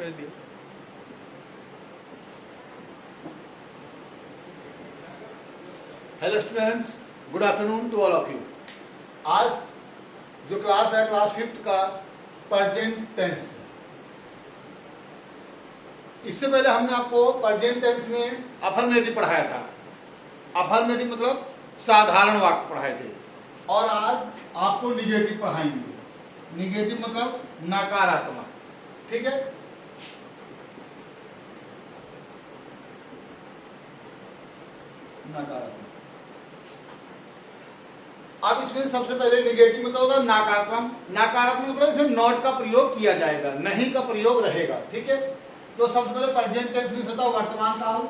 Hello students, good afternoon to all of you. आज जो class है क्लास 5th का प्रेजेंट टेंस। इससे पहले हमने आपको प्रेजेंट टेंस में अफर्मेटिव पढ़ाया था। अफर्मेटिव मतलब साधारण वाक्य पढ़ाए थे, और आज आपको निगेटिव पढ़ाएंगे। निगेटिव मतलब नकारात्मक, ठीक है। नकारात्मक। अब इसमें सबसे पहले निगेटिव मतलब होगा नकारात्मक। नकारात्मक मतलब इसमें नॉट का प्रयोग किया जाएगा, नहीं का प्रयोग रहेगा, ठीक है। तो सबसे पहले प्रेजेंट टेंस में होता है वर्तमान काल।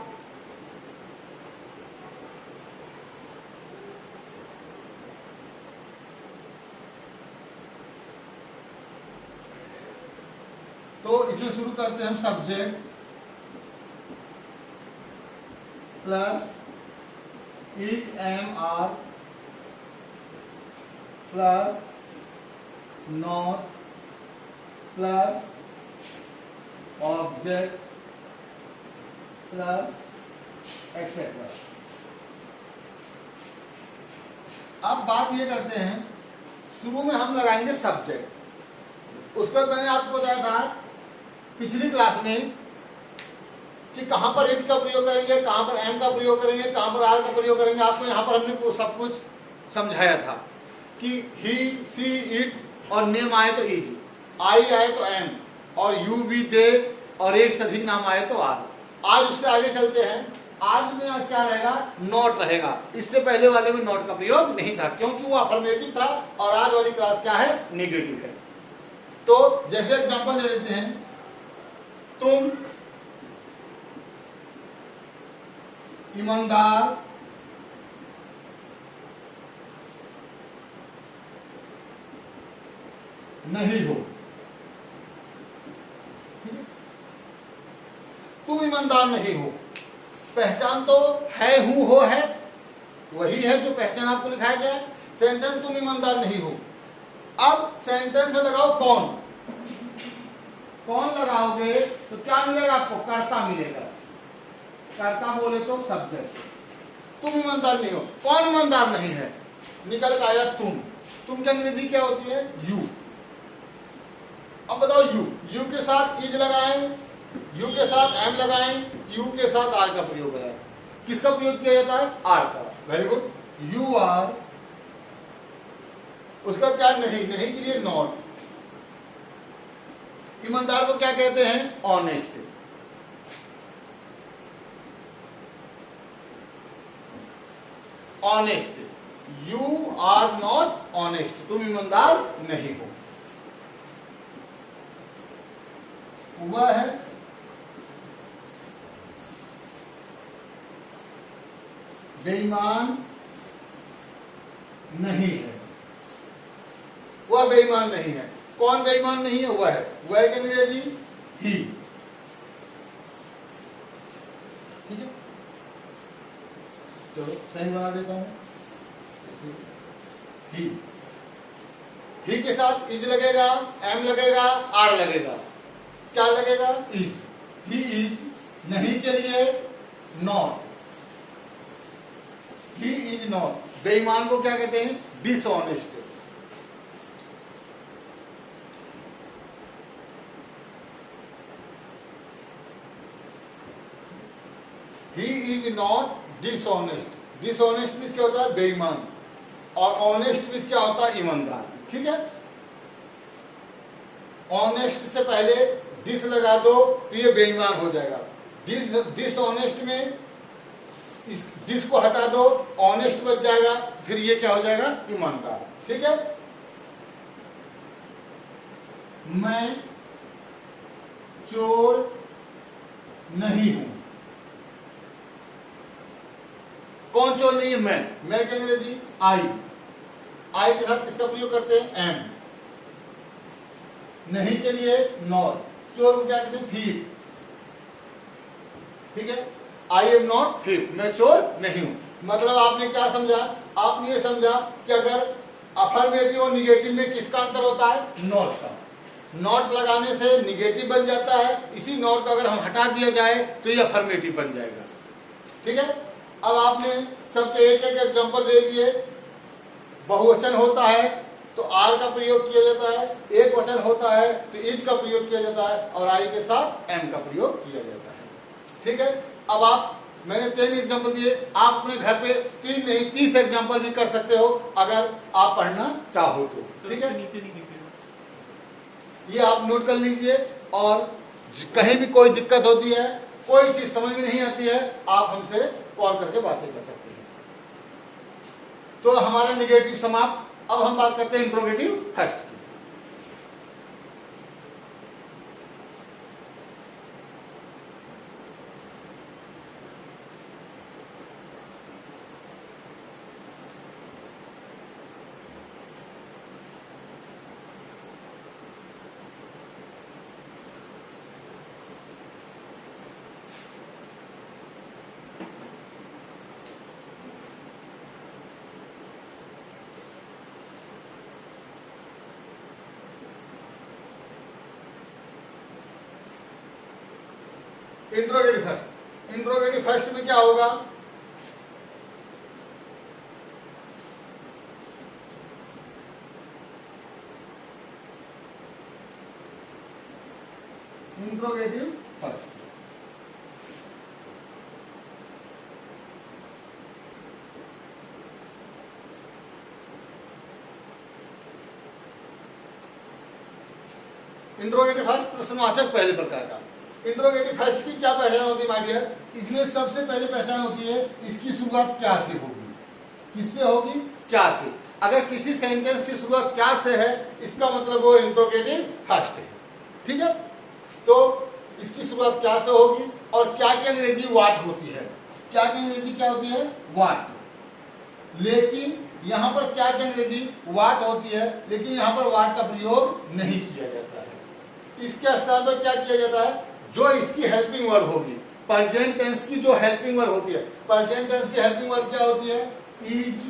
तो इसमें शुरू करते हैं हम subject plus is am are plus not plus object plus etcetera. अब बात ये करते हैं, शुरू में हम लगाएंगे सब्जेक्ट। उसका मैंने आपको बताया था पिछली क्लास में कि कहां पर इज का प्रयोग करेंगे, कहां पर एम का प्रयोग करेंगे, कहां पर आर का प्रयोग करेंगे। आपको यहां पर हमने सब कुछ समझाया था कि ही, सी, इट और नेम आए तो इज, आई आए तो एम, और यू, वी, दे और एक से अधिक नाम आए तो आर। आज उससे आगे चलते हैं। आज में क्या रहेगा? नॉट रहेगा। इससे पहले वाले में नॉट का प्रयोग नहीं था क्योंकि वो अफर्मेटिव था, और आज वाली क्लास क्या है? नेगेटिव है। तो जैसे एग्जांपल ले लेते हैं, तुम ईमानदार नहीं हो। तुम ईमानदार नहीं हो। पहचान तो है, हूं, हो है, वही है जो पहचान आपको लिखाया गया है। सेंटेंस तुम ईमानदार नहीं हो। अब सेंटेंस में लगाओ कौन। कौन लगाओगे तो क्या मिलेगा आपको? कर्ता मिलेगा। कर्ता बोले तो सब्जेक्ट। तुम ईमानदार नहीं हो। कौन ईमानदार नहीं है? निकल कर आया तुम। तुम की अंग्रेजी क्या होती है? यू। अब बताओ यू। यू के साथ इज लगाएं, यू के साथ एम लगाएं, यू के साथ आर का प्रयोग करें। किसका प्रयोग किया जाता है? आर का। Very good. You are. उसका क्या? नहीं। नहीं के लिए नॉट। ईमानदार को क्या कहते हैं? Honest. Honest. You are not honest. तुम ईमानदार नहीं हो। वह है बेईमान नहीं है। वह बेईमान नहीं है। कौन बेईमान नहीं है? वह है। वह के अंग्रेजी ही। ठीक है, चलो सही बना देता हूं। ही के साथ इज लगेगा, एम लगेगा, आर लगेगा। क्या लगेगा? इज। He is. नहीं के लिए नॉट। He is not. बेईमान को क्या कहते हैं? Dishonest. He is not dishonest. Dishonest means क्या होता है? बेईमान। और ऑनेस्ट मीन्स क्या होता है? ईमानदार। ठीक है। ऑनेस्ट से पहले डिस लगा दो तो ये बेईमान हो जाएगा। डिसऑनेस्ट में इस डिस को हटा दो, ऑनेस्ट बच जाएगा, फिर ये क्या हो जाएगा? ईमानदार। ठीक है। मैं चोर नहीं हूं। कौन चोर नहीं है? मैं के अंग्रेजी आई। आई के साथ किसका प्रयोग करते हैं? एम। नहीं के लिए नॉट। चोर को क्या कहते हैं? थीफ। ठीक है। I am not thief. मैं चोर नहीं हूं। मतलब आपने क्या समझा? आपने ये समझा कि अगर अफर्मेटिव और निगेटिव में किसका अंतर होता है? नॉट का। नॉट लगाने से निगेटिव बन जाता है, इसी नॉट को अगर हम हटा दिया जाए तो ये अफर्मेटिव बन जाएगा। ठीक है, अब आपने सबके एक एक एग्जांपल दे दिए। बहुवचन होता है तो आर का प्रयोग किया जाता है, एक वचन होता है तो इज का प्रयोग किया जाता है, और आई के साथ एम का प्रयोग किया जाता है। ठीक है, अब आप, मैंने 3 एग्जांपल दिए, आप अपने घर पे 3 नहीं 30 एग्जांपल भी कर सकते हो अगर आप पढ़ना चाहो तो। ठीक है, नीचे नहीं दिखेगा, ये आप नोट कर लीजिए, और कहीं भी कोई दिक्कत होती है, कोई चीज समझ में नहीं आती है, आप हमसे कॉल करके बातें कर सकते हैं। तो हमारा निगेटिव समाप्त। अब हम बात करते हैं इंट्रोगेटिव फर्स्ट की। इंट्रोगेटिव फर्स्ट, इंट्रोगेटिव फर्स्ट में क्या होगा, इंट्रोगेटिव फर्स्ट, इंट्रोगेटिव फर्स्ट प्रश्नवाचक पहले प्रकार का। इंट्रोगेटिव फर्स्ट की क्या पहचान होती है माय डियर? इसमें सबसे पहले पहचान होती है इसकी शुरुआत क्या से होगी, किससे होगी, क्या से। अगर किसी सेंटेंस की शुरुआत क्या से है, इसका मतलब वो इंट्रोगेटिव फर्स्ट है। ठीक है, तो इसकी शुरुआत क्या से होगी, और क्या की अंग्रेजी व्हाट होती है, क्या की अंग्रेजी क्या होती है, व्हाट। लेकिन यहां पर क्या की अंग्रेजी व्हाट होती है, लेकिन यहां पर व्हाट का प्रयोग नहीं किया जाता है। इसके स्थान पर क्या किया जाता है, जो इसकी हेल्पिंग वर्ब होगी, प्रेजेंट टेंस की जो हेल्पिंग वर्ब होती है, प्रेजेंट टेंस की हेल्पिंग वर्ब क्या होती है, इज,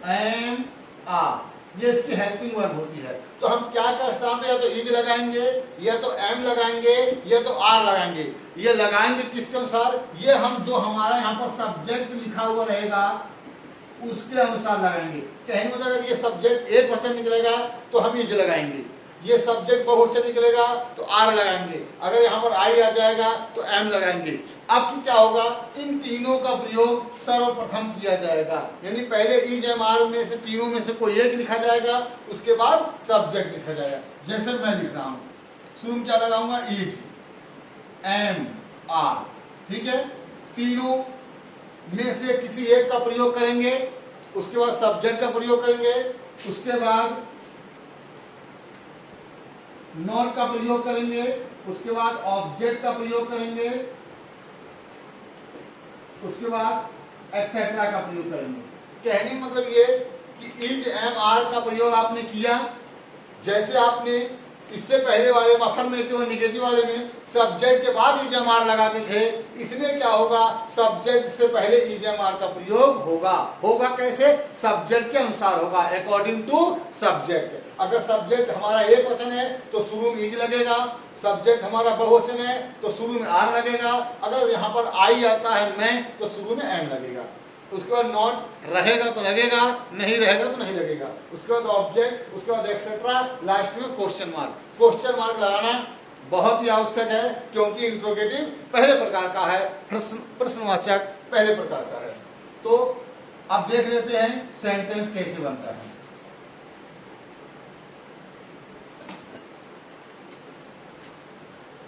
एम, आर, ये इसकी हेल्पिंग वर्ब होती है। तो हम क्या का स्थान पे या तो इज लगाएंगे, या तो एम लगाएंगे, या तो आर लगाएंगे। ये लगाएंगे किसके अनुसार, ये हम जो हमारा यहाँ पर सब्जेक्ट लिखा हुआ रहेगा उसके अनुसार लगाएंगे। कहने मतलब अगर ये सब्जेक्ट एक वचन निकलेगा तो हम इज लगाएंगे, ये सब्जेक्ट बहुवचन निकलेगा तो आर लगाएंगे, अगर यहाँ पर आई आ जाएगा तो एम लगाएंगे। अब क्या होगा, इन तीनों का प्रयोग सर्वप्रथम किया जाएगा, यानी पहले इज एम आर में से तीनों में से कोई एक लिखा जाएगा, उसके बाद सब्जेक्ट लिखा जाएगा। जैसे मैं लिख रहा हूं, शुरू में क्या लगाऊंगा, इज, एम, आर। ठीक है, तीनों में से किसी एक का प्रयोग करेंगे, उसके बाद सब्जेक्ट का प्रयोग करेंगे, उसके बाद नॉट का प्रयोग करेंगे, उसके बाद ऑब्जेक्ट का प्रयोग करेंगे, उसके बाद एक्सेट्रा का प्रयोग करेंगे। कहने का मतलब ये कि इज, एम, आर का प्रयोग आपने किया, जैसे आपने इससे पहले वाले अफर्मेटिव और नेगेटिव वाले में सब्जेक्ट के बाद इज, एम, आर लगाते थे, इसमें क्या होगा, सब्जेक्ट से पहले इज, एम, आर का प्रयोग होगा। होगा कैसे, सब्जेक्ट के अनुसार होगा, अकॉर्डिंग टू सब्जेक्ट। अगर सब्जेक्ट हमारा एक वचन है तो शुरू में इज लगेगा, सब्जेक्ट हमारा बहुवचन है तो शुरू में आर लगेगा, अगर यहाँ पर आई आता है मैं तो शुरू में एम लगेगा, उसके बाद नॉट रहेगा तो लगेगा, नहीं रहेगा तो नहीं लगेगा, उसके बाद ऑब्जेक्ट, उसके बाद एक्सेट्रा, लास्ट में क्वेश्चन मार्क। क्वेश्चन मार्क लगाना बहुत ही आवश्यक है, क्योंकि इंट्रोगेटिव पहले प्रकार का है, प्रश्नवाचक पहले प्रकार का है। तो अब देख लेते हैं सेंटेंस कैसे बनता है।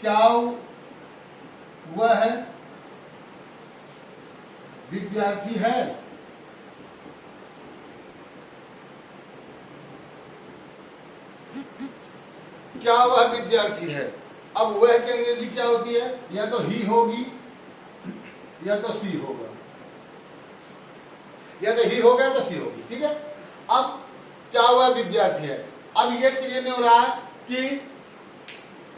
क्या वह विद्यार्थी है, क्या वह विद्यार्थी है। अब वह की अंग्रेजी क्या होती है, या तो ही होगी या तो सी होगा, या तो ही होगा तो सी होगी। ठीक है, अब क्या वह विद्यार्थी है, अब यह क्लियर नहीं हो रहा है कि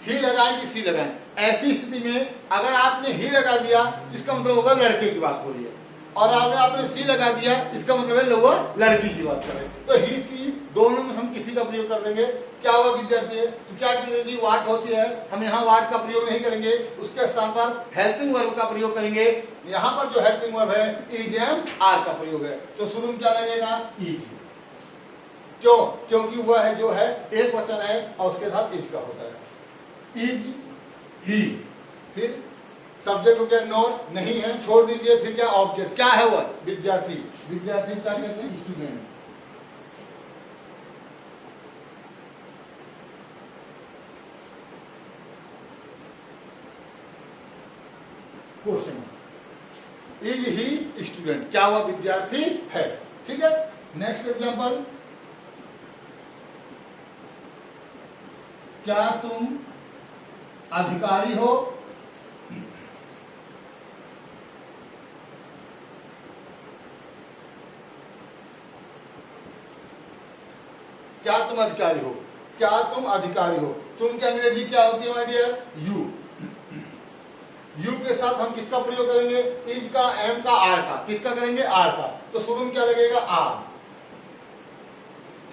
ही लगाएं कि सी लगाएं। ऐसी स्थिति में अगर आपने ही लगा दिया इसका मतलब होगा लड़के की बात हो रही है, और अगर आपने सी लगा दिया इसका मतलब है लोग लड़की की बात कर रहे हैं। तो ही सी दोनों में हम किसी का प्रयोग कर देंगे। क्या हुआ विद्यार्थी है, तो क्या करेंगे जी, वाट होती है, हम यहाँ वाट का प्रयोग नहीं करेंगे, उसके स्थान पर हेल्पिंग वर्ब का प्रयोग करेंगे। यहाँ पर जो हेल्पिंग वर्ब है इज एम आर का प्रयोग है, तो शुरू में क्या लगेगा, इज। क्यों, क्योंकि वह है जो है एक वचन है और उसके साथ इज का होता है। इज ही, फिर सब्जेक्ट हो गया नॉट, नहीं है छोड़ दीजिए, फिर क्या ऑब्जेक्ट, क्या है वह, विद्यार्थी। विद्यार्थी क्या कहते हैं, student. Question, is he student, क्या वह विद्यार्थी है। ठीक है, नेक्स्ट एग्जांपल, क्या तुम अधिकारी हो। क्या तुम अधिकारी हो, क्या तुम अधिकारी हो। तुम की अंग्रेजी क्या होती है माय डियर, यू। यू के साथ हम किसका प्रयोग करेंगे, इज का, एम का, आर का। किसका करेंगे, आर का। तो शुरू में क्या लगेगा, आर।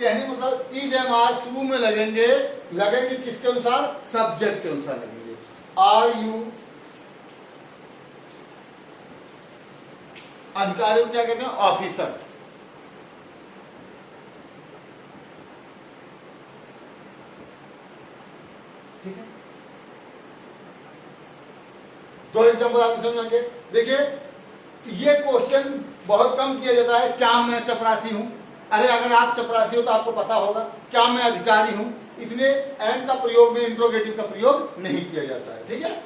कहने मतलब इज एम आर शुरू में लगेंगे, लगेंगे किसके अनुसार, सब्जेक्ट के अनुसार लगेंगे। आर यू, अधिकारी को क्या कहते हैं, ऑफिसर। ठीक है, दो एग्जाम्पल आप समझेंगे। देखिए, ये क्वेश्चन बहुत कम किया जाता है, क्या मैं चपरासी हूं। अरे अगर आप चपरासी हो तो आपको पता होगा, क्या मैं अधिकारी हूं, इसलिए एंड का प्रयोग में इंट्रोगेटिव का प्रयोग नहीं किया जाता है। ठीक है,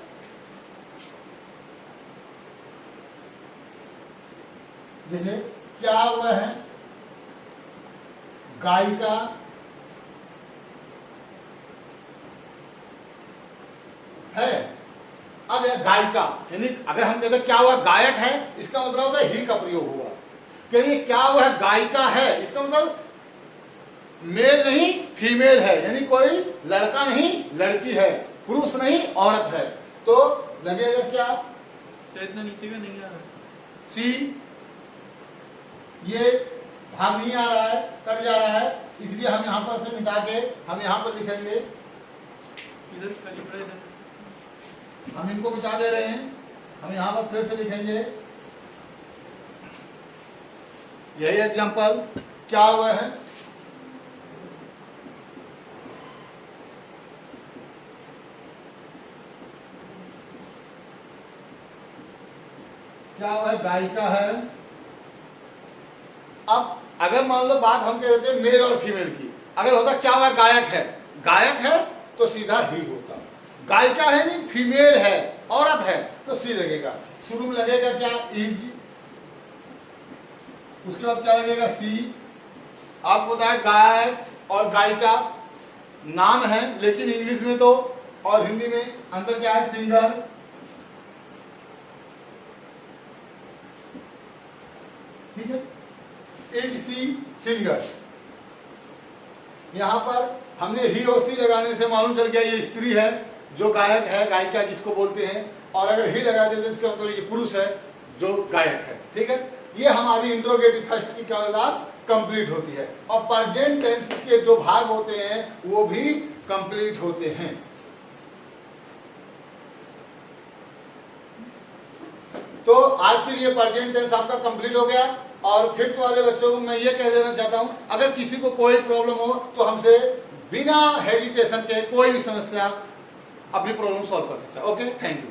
जैसे क्या हुआ है, गायिका है। अब यह गायिका, यानी अगर हम कहते क्या हुआ, गायक है, इसका मतलब होता है ही का प्रयोग हुआ। कहिए क्या हुआ है, गायिका है, इसका मतलब मेल नहीं फीमेल है, यानी कोई लड़का नहीं लड़की है, पुरुष नहीं औरत है। तो लगेगा क्या, इतना नीचे का नहीं आ रहा, सी। ये भाग नहीं आ रहा है, कट जा रहा है, इसलिए हम यहां पर से मिटा के हम यहां पर लिखेंगे, इधर खाली पड़ा इधर। हम इनको मिटा दे रहे हैं, हम यहां पर फिर से लिखेंगे। यही एग्जांपल, क्या हुआ है, क्या हुआ है, गायिका है। अब अगर मान लो बात हम कह देते मेल और फीमेल की, अगर होता क्या हुआ, गायक है, गायक है तो सीधा ही होता। गायिका है नहीं, फीमेल है, औरत है, तो सी लगेगा। शुरू में लगेगा क्या, इज, उसके बाद क्या लगेगा, सी। आपको पता है गायक और गायिका नाम है, लेकिन इंग्लिश में तो और हिंदी में अंतर क्या है, सिंगर। ठीक है, इज सी सिंगर। यहां पर हमने ही और सी लगाने से मालूम चल गया ये स्त्री है जो गायक है, गायिका जिसको बोलते हैं, और अगर ही लगा देते इसका मतलब ये पुरुष है जो गायक है। ठीक है, ये हमारी इंट्रोगेटिव फर्स्ट की क्लास कंप्लीट होती है, और प्रेजेंट टेंस के जो भाग होते हैं वो भी कंप्लीट होते हैं। तो आज के लिए प्रेजेंट टेंस आपका कंप्लीट हो गया। और फिफ्थ वाले बच्चों को मैं ये कह देना चाहता हूं, अगर किसी को कोई प्रॉब्लम हो तो हमसे बिना हेजिटेशन के कोई भी समस्या अपनी प्रॉब्लम सॉल्व कर सकता है। Okay, thank you.